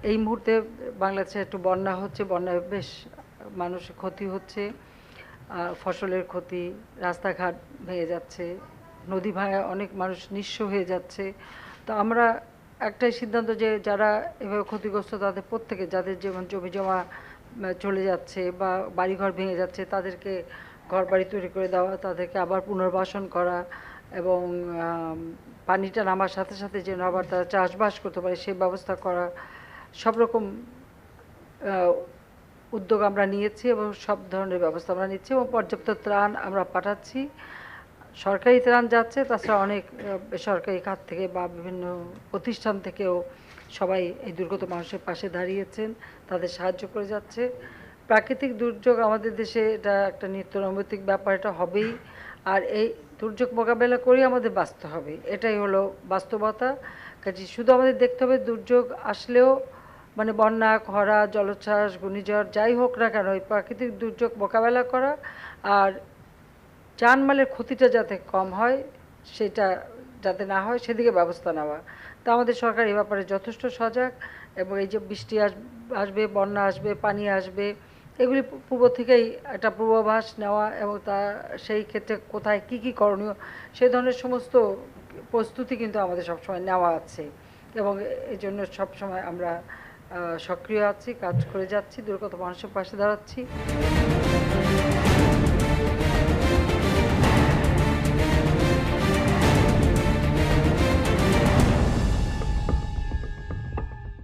এই মুহূর্তে বাংলাদেশে একটু বন্যা হচ্ছে, বন্যায় বেশ মানুষের ক্ষতি হচ্ছে, ফসলের ক্ষতি, রাস্তাঘাট ভেঙে যাচ্ছে, নদী ভাঙায় অনেক মানুষ নিঃস্ব হয়ে যাচ্ছে। তো আমরা একটাই সিদ্ধান্ত যে যারা এভাবে ক্ষতিগ্রস্ত তাদের প্রত্যেকে, যাদের যেমন জমি জমা চলে যাচ্ছে বা বাড়িঘর ভেঙে যাচ্ছে, তাদেরকে ঘর বাড়ি তৈরি করে দেওয়া, তাদেরকে আবার পুনর্বাসন করা এবং পানিটা নামার সাথে সাথে যেন আবার তারা চাষবাস করতে পারে সেই ব্যবস্থা করা, সব রকম উদ্যোগ আমরা নিয়েছি এবং সব ধরনের ব্যবস্থা আমরা নিচ্ছি এবং পর্যাপ্ত ত্রাণ আমরা পাঠাচ্ছি। সরকারি ত্রাণ যাচ্ছে, তাছাড়া অনেক বেসরকারি খাত থেকে বা বিভিন্ন প্রতিষ্ঠান থেকেও সবাই এই দুর্গত মানুষের পাশে দাঁড়িয়েছেন, তাদের সাহায্য করে যাচ্ছে। প্রাকৃতিক দুর্যোগ আমাদের দেশে এটা একটা নিত্য নৈমিত্তিক ব্যাপার, এটা হবেই। আর এই দুর্যোগ মোকাবেলা করেই আমাদের বাঁচতে হবে, এটাই হলো বাস্তবতা। কাজে শুধু আমাদের দেখতে হবে দুর্যোগ আসলেও, মানে বন্যা, খরা, জলোচ্ছ্বাস, ঘূর্ণিঝড় যাই হোক না কেন, এই প্রাকৃতিক দুর্যোগ মোকাবেলা করা আর জানমালের ক্ষতিটা যাতে কম হয়, সেটা যাতে না হয় সেদিকে ব্যবস্থা নেওয়া। তা আমাদের সরকার এ ব্যাপারে যথেষ্ট সজাগ এবং এই যে বৃষ্টি আসবে, বন্যা আসবে, পানি আসবে, এগুলি পূর্ব থেকেই একটা পূর্বাভাস নেওয়া এবং তা সেই ক্ষেত্রে কোথায় কী কী করণীয় সেই ধরনের সমস্ত প্রস্তুতি কিন্তু আমাদের সবসময় নেওয়া আছে এবং এই জন্য সবসময় আমরা সক্রিয় আছি, কাজ করে যাচ্ছি, দুর্গত মানুষের পাশে দাঁড়াচ্ছি।